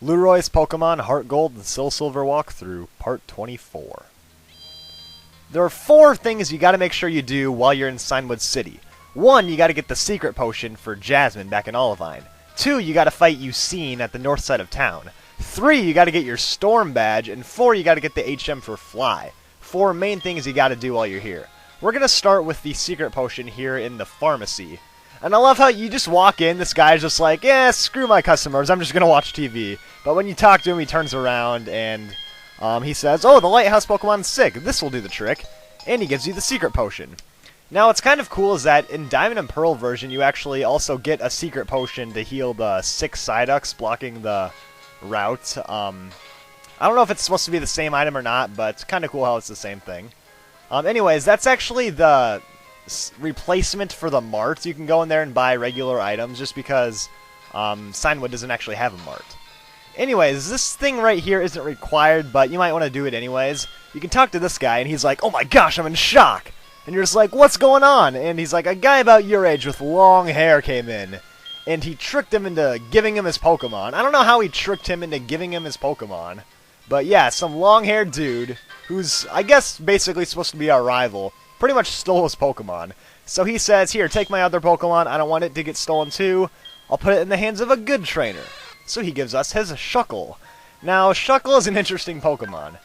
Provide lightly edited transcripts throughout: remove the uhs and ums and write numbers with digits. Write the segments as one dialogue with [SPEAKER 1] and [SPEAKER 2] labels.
[SPEAKER 1] Lueroi's Pokemon Heart Gold and Soul Silver walkthrough, Part 24. There are 4 things you gotta make sure you do while you're in Cianwood City. 1, you gotta get the secret potion for Jasmine back in Olivine. 2, you gotta fight Suicune at the north side of town. 3, you gotta get your Storm Badge. And 4, you gotta get the HM for Fly. 4 main things you gotta do while you're here. We're gonna start with the secret potion here in the pharmacy. And I love how you just walk in, this guy's just like, yeah, screw my customers, I'm just gonna watch TV. But when you talk to him, he turns around and he says, oh, the Lighthouse Pokemon's sick, this will do the trick. And he gives you the secret potion. Now, what's kind of cool is that in Diamond and Pearl version, you actually also get a secret potion to heal the 6 Psyducks blocking the route. I don't know if it's supposed to be the same item or not, but it's kind of cool how it's the same thing. Anyways, that's actually the replacement for the mart. You can go in there and buy regular items just because Cianwood doesn't actually have a mart. Anyways, this thing right here isn't required, but you might want to do it anyways. You can talk to this guy, and he's like, oh my gosh, I'm in shock! And you're just like, what's going on? And he's like, a guy about your age with long hair came in, and he tricked him into giving him his Pokemon. I don't know how he tricked him into giving him his Pokemon, but yeah, some long-haired dude, who's, I guess, basically supposed to be our rival, pretty much stole his Pokemon. So he says, here, take my other Pokemon, I don't want it to get stolen too, I'll put it in the hands of a good trainer. So he gives us his Chuckle. Now, Chuckle is an interesting Pokemon.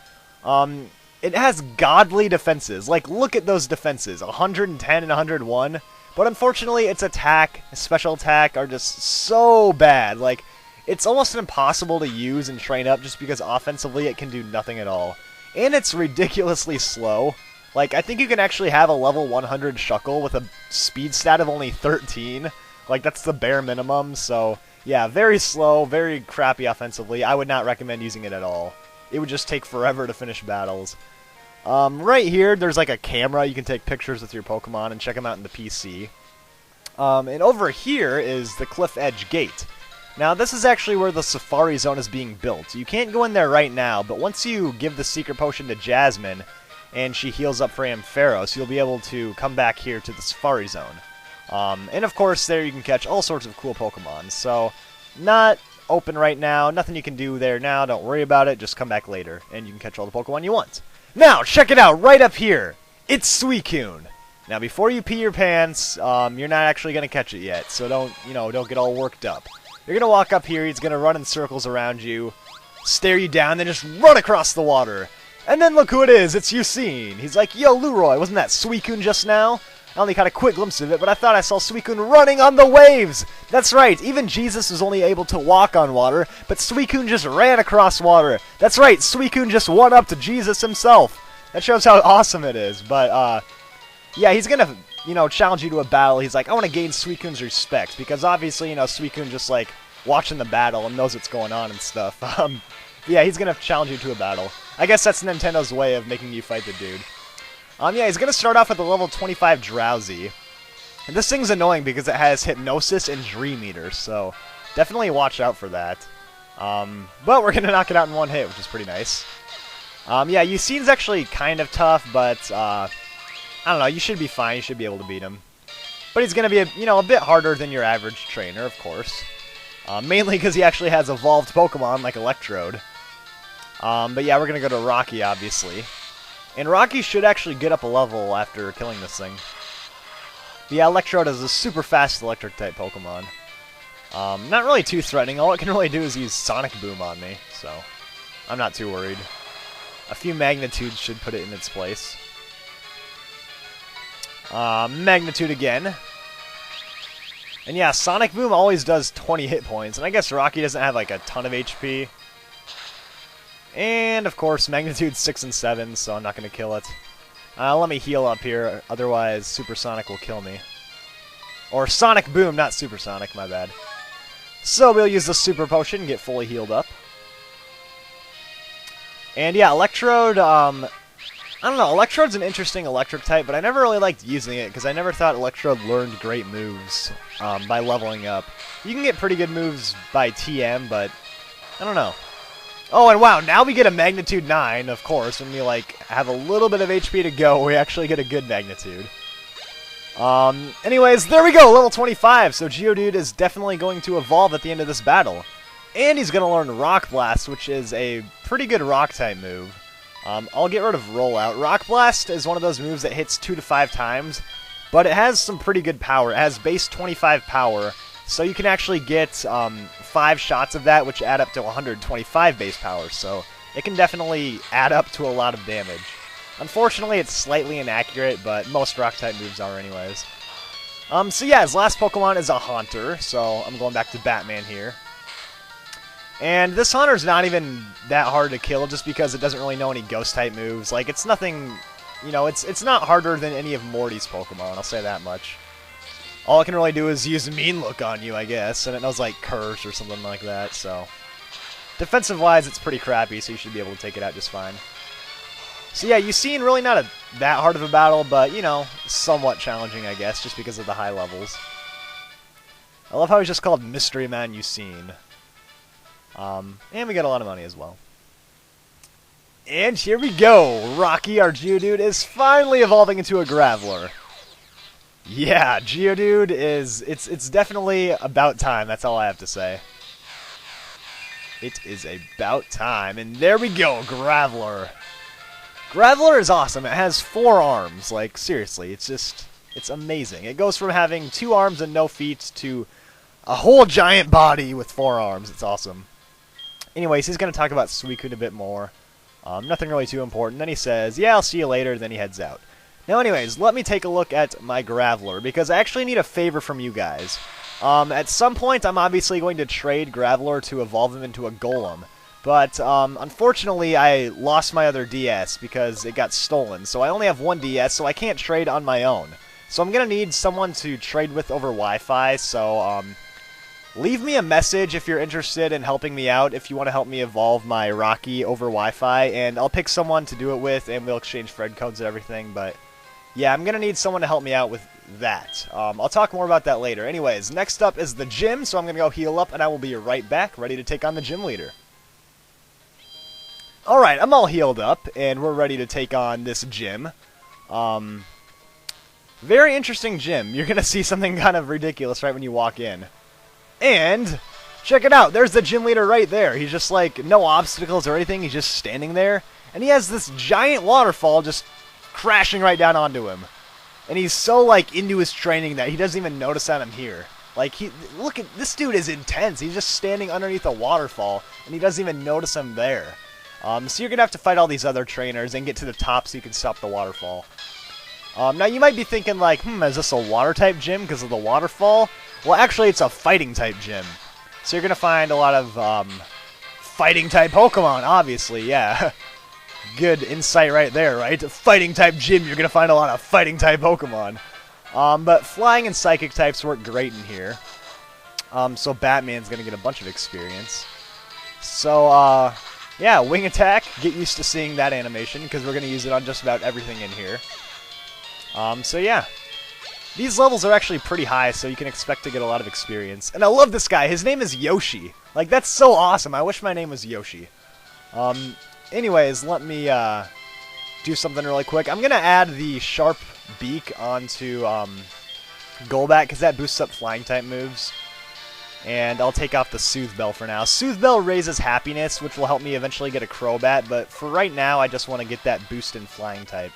[SPEAKER 1] It has godly defenses. Like, look at those defenses, 110 and 101. But unfortunately, its attack, special attack, are just so bad. Like, it's almost impossible to use and train up just because offensively it can do nothing at all. And it's ridiculously slow. Like, I think you can actually have a level 100 Chuckle with a speed stat of only 13. Like, that's the bare minimum, so yeah, very slow, very crappy offensively. I would not recommend using it at all. It would just take forever to finish battles. Right here, there's like a camera. You can take pictures with your Pokemon and check them out in the PC. And over here is the Cliff Edge Gate. Now, this is actually where the Safari Zone is being built. You can't go in there right now, but once you give the secret potion to Jasmine, and she heals up for Ampharos, you'll be able to come back here to the Safari Zone. And of course, there you can catch all sorts of cool Pokemon. So, not open right now, nothing you can do there now, don't worry about it, just come back later, and you can catch all the Pokemon you want. Now, check it out, right up here! It's Suicune! Now, before you pee your pants, you're not actually going to catch it yet, so don't get all worked up. You're going to walk up here, he's going to run in circles around you, stare you down, then just run across the water. And then look who it is, it's Suicune! He's like, yo, Lueroi, wasn't that Suicune just now? I only caught a quick glimpse of it, but I thought I saw Suicune running on the waves! That's right, even Jesus was only able to walk on water, but Suicune just ran across water. That's right, Suicune just won up to Jesus himself. That shows how awesome it is, but, yeah, he's gonna, challenge you to a battle. He's like, I want to gain Suicune's respect, because obviously, Suicune just, like, watching the battle and knows what's going on and stuff. Yeah, he's gonna challenge you to a battle. I guess that's Nintendo's way of making you fight the dude. Yeah, he's going to start off with a level 25 Drowsy. And this thing's annoying because it has Hypnosis and Dream Eater, so definitely watch out for that. But we're going to knock it out in one hit, which is pretty nice. Yeah, Yucine's actually kind of tough, but I don't know, you should be fine, you should be able to beat him. But he's going to be, a bit harder than your average trainer, of course. Mainly because he actually has evolved Pokemon like Electrode. But yeah, we're going to go to Rocky, obviously. And Rocky should actually get up a level after killing this thing. But yeah, Electrode is a super fast electric-type Pokemon. Not really too threatening. All it can really do is use Sonic Boom on me, so I'm not too worried. A few Magnitudes should put it in its place. Magnitude again. And yeah, Sonic Boom always does 20 hit points, and I guess Rocky doesn't have like a ton of HP. And, of course, Magnitude 6 and 7, so I'm not going to kill it. Let me heal up here, otherwise Supersonic will kill me. Or Sonic Boom, not Supersonic, my bad. So we'll use the Super Potion and get fully healed up. And yeah, Electrode, I don't know, Electrode's an interesting electric type, but I never really liked using it, because I never thought Electrode learned great moves by leveling up. You can get pretty good moves by TM, but I don't know. Oh, and wow, now we get a Magnitude 9, of course. When we, like, have a little bit of HP to go, we actually get a good Magnitude. Anyways, there we go, level 25. So Geodude is definitely going to evolve at the end of this battle. And he's going to learn Rock Blast, which is a pretty good Rock-type move. I'll get rid of Rollout. Rock Blast is one of those moves that hits 2 to 5 times, but it has some pretty good power. It has base 25 power, so you can actually get 5 shots of that, which add up to 125 base power, so it can definitely add up to a lot of damage. Unfortunately, it's slightly inaccurate, but most Rock-type moves are anyways. So yeah, his last Pokemon is a Haunter, so I'm going back to Batman here. And this Haunter's not even that hard to kill just because it doesn't really know any Ghost-type moves. Like, it's nothing, you know, it's not harder than any of Morty's Pokemon, I'll say that much. All it can really do is use Mean Look on you, I guess, and it knows, like, Curse or something like that, so... Defensive-wise, it's pretty crappy, so you should be able to take it out just fine. So yeah, Ucine, really not that hard of a battle, but, you know, somewhat challenging, I guess, just because of the high levels. I love how he's just called Mystery Man Ucine. And we got a lot of money as well. And here we go! Rocky, our Geodude, is finally evolving into a Graveler. Yeah, Geodude is... It's definitely about time, that's all I have to say. It is about time, and there we go, Graveler. Graveler is awesome. It has 4 arms. Like, seriously, it's amazing. It goes from having 2 arms and no feet to a whole giant body with 4 arms. It's awesome. Anyways, he's going to talk about Suicune a bit more. Nothing really too important. Then he says, yeah, I'll see you later, then he heads out. Now anyways, let me take a look at my Graveler, because I actually need a favor from you guys. At some point, I'm obviously going to trade Graveler to evolve him into a Golem. But, unfortunately, I lost my other DS because it got stolen. So I only have 1 DS, so I can't trade on my own. So I'm going to need someone to trade with over Wi-Fi, so, leave me a message if you're interested in helping me out, if you want to help me evolve my Rocky over Wi-Fi, and I'll pick someone to do it with, and we'll exchange friend codes and everything, but, yeah, I'm going to need someone to help me out with that. I'll talk more about that later. Anyways, next up is the gym, so I'm going to go heal up, and I will be right back, ready to take on the gym leader. Alright, I'm all healed up, and we're ready to take on this gym. Very interesting gym. You're going to see something kind of ridiculous right when you walk in. And, check it out, there's the gym leader right there. He's just like, no obstacles or anything, he's just standing there. And he has this giant waterfall just crashing right down onto him. And he's so, like, into his training that he doesn't even notice that I'm here. Like, look at, this dude is intense. He's just standing underneath a waterfall, and he doesn't even notice I'm there. So you're going to have to fight all these other trainers and get to the top so you can stop the waterfall. Now, you might be thinking, like, is this a water-type gym because of the waterfall? Well, actually, it's a fighting-type gym. So you're going to find a lot of fighting-type Pokemon, obviously, yeah. Good insight right there, right? Fighting-type gym, you're going to find a lot of fighting-type Pokemon. But flying and psychic types work great in here. So Batman's going to get a bunch of experience. So, yeah, wing attack. Get used to seeing that animation, because we're going to use it on just about everything in here. So yeah. These levels are actually pretty high, so you can expect to get a lot of experience. And I love this guy. His name is Yoshi. Like, that's so awesome. I wish my name was Yoshi. Anyways, let me do something really quick. I'm going to add the Sharp Beak onto Golbat, because that boosts up flying-type moves. And I'll take off the Soothe Bell for now. Soothe Bell raises happiness, which will help me eventually get a Crobat, but for right now, I just want to get that boost in flying-type.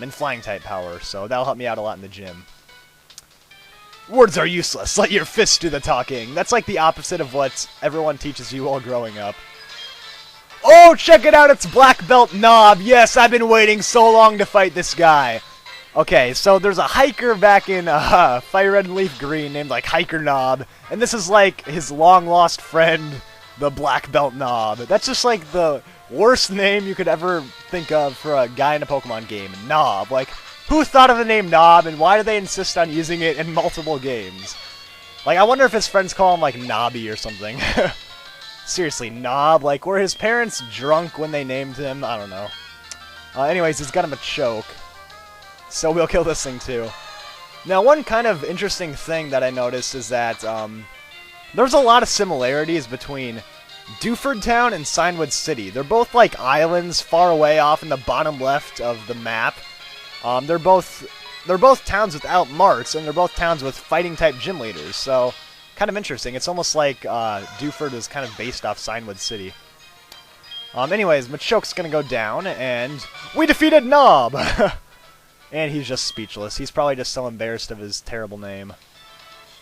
[SPEAKER 1] In flying-type power, so that'll help me out a lot in the gym. Words are useless. Let your fists do the talking. That's like the opposite of what everyone teaches you while growing up. Oh, check it out! It's Black Belt Knob! Yes, I've been waiting so long to fight this guy. Okay, so there's a hiker back in Fire Red and Leaf Green named, like, Hiker Knob, and this is, like, his long-lost friend, the Black Belt Knob. That's just, like, the worst name you could ever think of for a guy in a Pokemon game. Knob. Like, who thought of the name Knob, and why do they insist on using it in multiple games? Like, I wonder if his friends call him, like, Nobby or something. Seriously, Knob? Like, were his parents drunk when they named him? I don't know. Anyways, he's got him a choke. So we'll kill this thing, too. Now, one kind of interesting thing that I noticed is that, there's a lot of similarities between Dewford Town and Cianwood City. They're both like islands far away off in the bottom left of the map. They're both towns without marts, and they're both towns with fighting type gym leaders. So Kind of interesting. It's almost like Dewford is kind of based off Cianwood City. Anyways, Machoke's gonna go down, and we defeated Knob! And he's just speechless. He's probably just so embarrassed of his terrible name.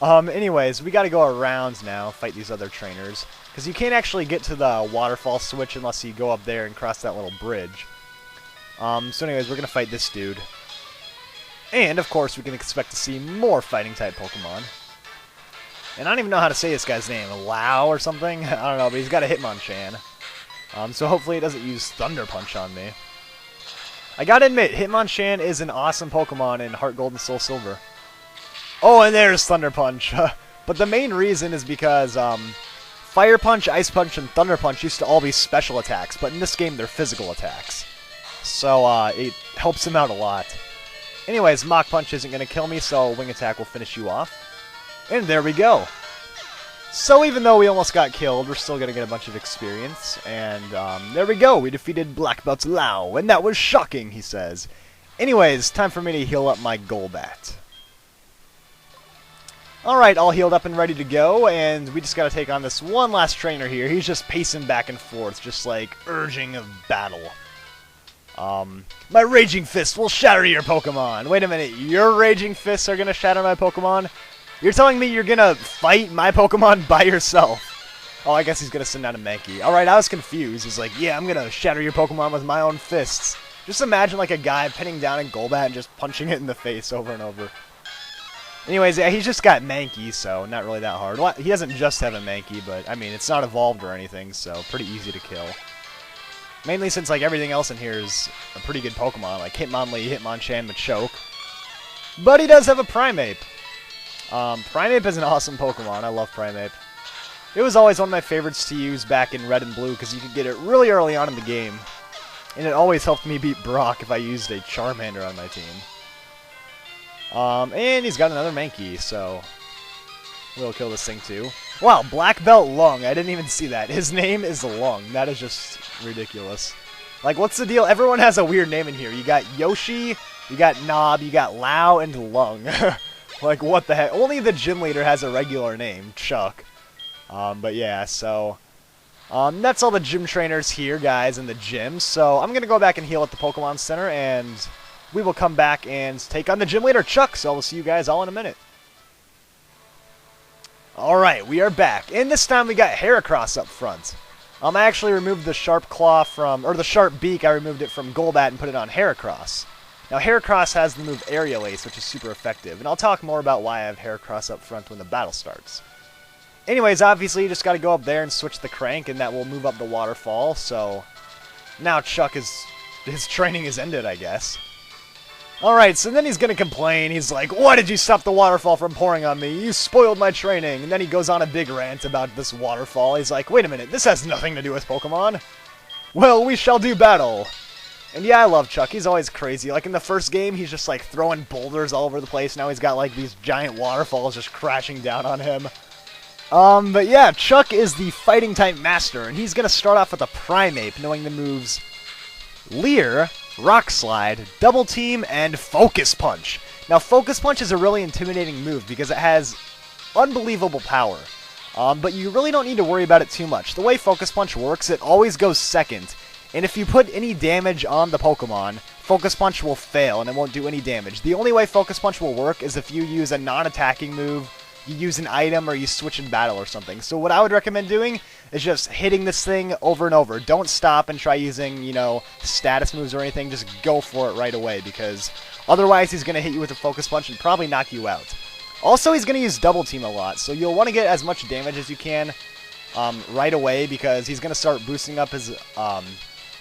[SPEAKER 1] Anyways, we gotta go around now, fight these other trainers. Because you can't actually get to the waterfall switch unless you go up there and cross that little bridge. So anyways, we're gonna fight this dude. And, of course, we can expect to see more fighting-type Pokemon. And I don't even know how to say this guy's name. Lao or something? I don't know, but he's got a Hitmonchan. So hopefully it doesn't use Thunder Punch on me. I gotta admit, Hitmonchan is an awesome Pokemon in Heart Gold and Soul Silver. Oh, and there's Thunder Punch. But the main reason is because Fire Punch, Ice Punch, and Thunder Punch used to all be special attacks, but in this game they're physical attacks. So it helps him out a lot. Anyways, Mach Punch isn't going to kill me, so Wing Attack will finish you off. And there we go. So even though we almost got killed, we're still going to get a bunch of experience. And there we go. We defeated Black Belt's Lao, and that was shocking, he says. Anyways, time for me to heal up my Golbat. Alright, all healed up and ready to go, and we just got to take on this one last trainer here. He's just pacing back and forth, just like urging of battle. My Raging Fist will shatter your Pokemon. Wait a minute, your Raging Fists are going to shatter my Pokemon? You're telling me you're going to fight my Pokemon by yourself? Oh, I guess he's going to send out a Mankey. Alright, I was confused. He's like, yeah, I'm going to shatter your Pokemon with my own fists. Just imagine like a guy pinning down a Golbat and just punching it in the face over and over. Anyways, yeah, he's just got Mankey, so not really that hard. Well, he doesn't just have a Mankey, but, I mean, it's not evolved or anything, so pretty easy to kill. Mainly since, like, everything else in here is a pretty good Pokemon, like Hitmonlee, Hitmonchan, Machoke. But he does have a Primeape. Primeape is an awesome Pokemon. I love Primeape. It was always one of my favorites to use back in Red and Blue, because you could get it really early on in the game. And it always helped me beat Brock if I used a Charmander on my team. And he's got another Mankey, so we'll kill this thing too. Wow, Black Belt Lung. I didn't even see that. His name is Lung. That is just ridiculous. Like, what's the deal? Everyone has a weird name in here. You got Yoshi, you got Knob, you got Lao, and Lung. Like, what the heck? Only the gym leader has a regular name, Chuck. But yeah, so that's all the gym trainers here, guys, in the gym. So I'm going to go back and heal at the Pokemon Center, and we will come back and take on the gym leader, Chuck. So I'll see you guys all in a minute. Alright, we are back. And this time we got Heracross up front. I actually removed the Sharp Claw from, or the Sharp Beak, I removed it from Golbat and put it on Heracross. Now Heracross has the move Aerial Ace, which is super effective, and I'll talk more about why I have Heracross up front when the battle starts. Anyways, obviously you just gotta go up there and switch the crank, and that will move up the waterfall, so now Chuck his training is ended, I guess. Alright, so then he's gonna complain. He's like, why did you stop the waterfall from pouring on me? You spoiled my training. And then he goes on a big rant about this waterfall. He's like, wait a minute, this has nothing to do with Pokemon. Well, we shall do battle. And yeah, I love Chuck. He's always crazy. Like in the first game, he's just like throwing boulders all over the place. Now he's got like these giant waterfalls just crashing down on him. But yeah, Chuck is the fighting type master, and he's gonna start off with a Primeape, knowing the moves Leer, Rock Slide, Double Team, and Focus Punch. Now, Focus Punch is a really intimidating move because it has unbelievable power. But you really don't need to worry about it too much. The way Focus Punch works, it always goes second. And if you put any damage on the Pokemon, Focus Punch will fail and it won't do any damage. The only way Focus Punch will work is if you use a non-attacking move, you use an item, or you switch in battle or something. So what I would recommend doing is just hitting this thing over and over. Don't stop and try using, you know, status moves or anything. Just go for it right away, because otherwise he's going to hit you with a Focus Punch and probably knock you out. Also, he's going to use Double Team a lot, so you'll want to get as much damage as you can right away, because he's going to start boosting up his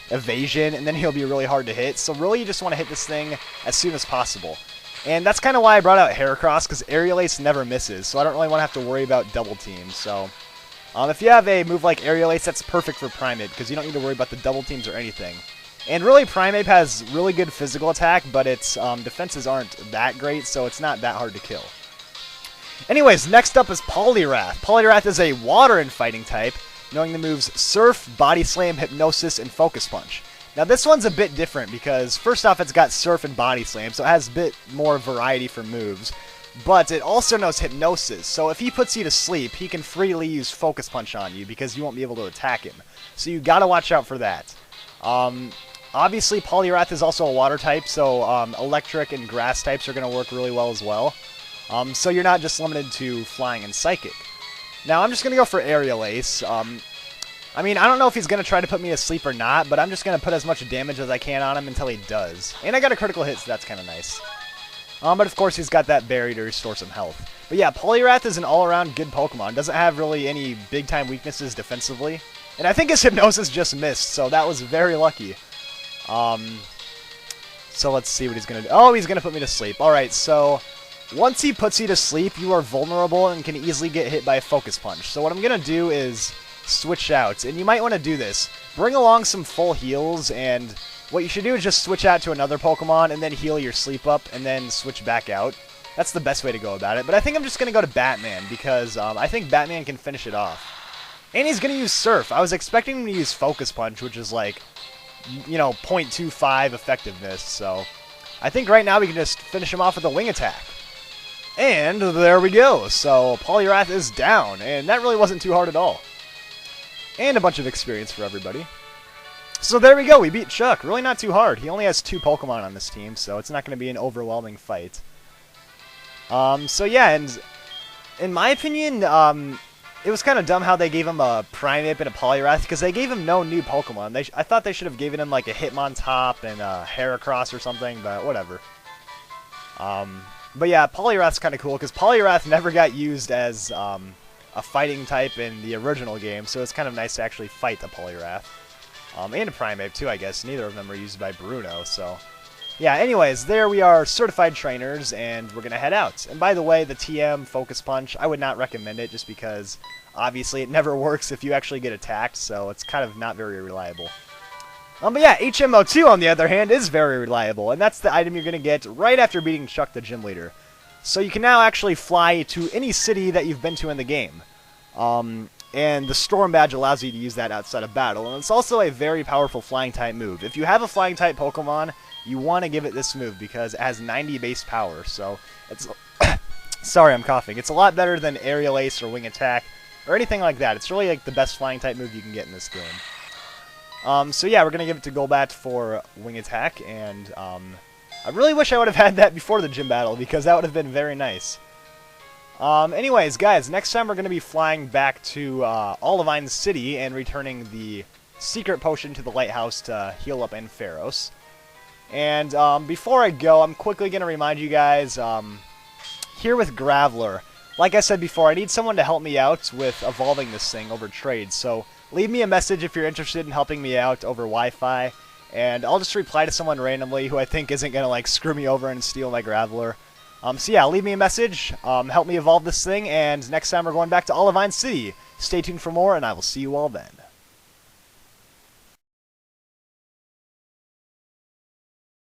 [SPEAKER 1] evasion, and then he'll be really hard to hit. So really, you just want to hit this thing as soon as possible. And that's kind of why I brought out Heracross, because Aerial Ace never misses, so I don't really want to have to worry about Double Team. So if you have a move like Aerial Ace, that's perfect for Primeape, because you don't need to worry about the Double Teams or anything. And really, Primeape has really good physical attack, but its defenses aren't that great, so it's not that hard to kill. Anyways, next up is Poliwrath. Poliwrath is a water and fighting type, knowing the moves Surf, Body Slam, Hypnosis, and Focus Punch. Now this one's a bit different because first off it's got Surf and Body Slam, so it has a bit more variety for moves. but it also knows Hypnosis, so if he puts you to sleep, he can freely use Focus Punch on you because you won't be able to attack him. So you gotta watch out for that. Obviously, Poliwrath is also a water type, so electric and grass types are gonna work really well as well. So you're not just limited to flying and psychic. Now I'm just gonna go for Aerial Ace. I mean, I don't know if he's going to try to put me to sleep or not, but I'm just going to put as much damage as I can on him until he does. And I got a critical hit, so that's kind of nice. But of course, he's got that berry to restore some health. But yeah, Poliwrath is an all-around good Pokemon. Doesn't have really any big-time weaknesses defensively. And I think his Hypnosis just missed, so that was very lucky. So let's see what he's going to do. Oh, he's going to put me to sleep. Alright, so once he puts you to sleep, you are vulnerable and can easily get hit by a Focus Punch. So what I'm going to do is switch out, and you might want to do this. Bring along some full heals, and what you should do is just switch out to another Pokemon and then heal your sleep up and then switch back out. That's the best way to go about it, but I think I'm just going to go to Batman because I think Batman can finish it off. And he's going to use Surf. I was expecting him to use Focus Punch, which is like, you know, 0.25 effectiveness, so I think right now we can just finish him off with a Wing Attack. And there we go. So Poliwrath is down, and that really wasn't too hard at all. And a bunch of experience for everybody. So there we go, we beat Chuck. Really not too hard. He only has 2 Pokemon on this team, so it's not going to be an overwhelming fight. So yeah, and in my opinion, it was kind of dumb how they gave him a Primeape and a Poliwrath, because they gave him no new Pokemon. I thought they should have given him like a Hitmonchan and a Heracross or something, but whatever. But yeah, Poliwrath's kind of cool, because Poliwrath never got used as a fighting type in the original game, so it's kind of nice to actually fight the Poliwrath. And a Primeape too, I guess. Neither of them are used by Bruno, so yeah, anyways, there we are, certified trainers, and we're gonna head out. And by the way, the TM Focus Punch, I would not recommend it just because obviously it never works if you actually get attacked, so it's kind of not very reliable. But yeah, HMO2 on the other hand is very reliable, and that's the item you're gonna get right after beating Chuck the gym leader. So you can now actually fly to any city that you've been to in the game. And the Storm Badge allows you to use that outside of battle, and it's also a very powerful flying type move. If you have a flying type Pokemon, you want to give it this move because it has 90 base power, so it's sorry, I'm coughing. It's a lot better than Aerial Ace or Wing Attack or anything like that. It's really like the best flying type move you can get in this game. So yeah, we're gonna give it to Golbat for Wing Attack, and I really wish I would have had that before the gym battle because that would have been very nice. Anyways, guys, next time we're going to be flying back to Olivine City and returning the secret potion to the lighthouse to heal up Ampharos. And before I go, I'm quickly going to remind you guys, here with Graveler, like I said before, I need someone to help me out with evolving this thing over trade. So leave me a message if you're interested in helping me out over Wi-Fi, and I'll just reply to someone randomly who I think isn't going to like screw me over and steal my Graveler. So yeah, leave me a message, help me evolve this thing, and next time we're going back to Olivine City. Stay tuned for more, and I will see you all then.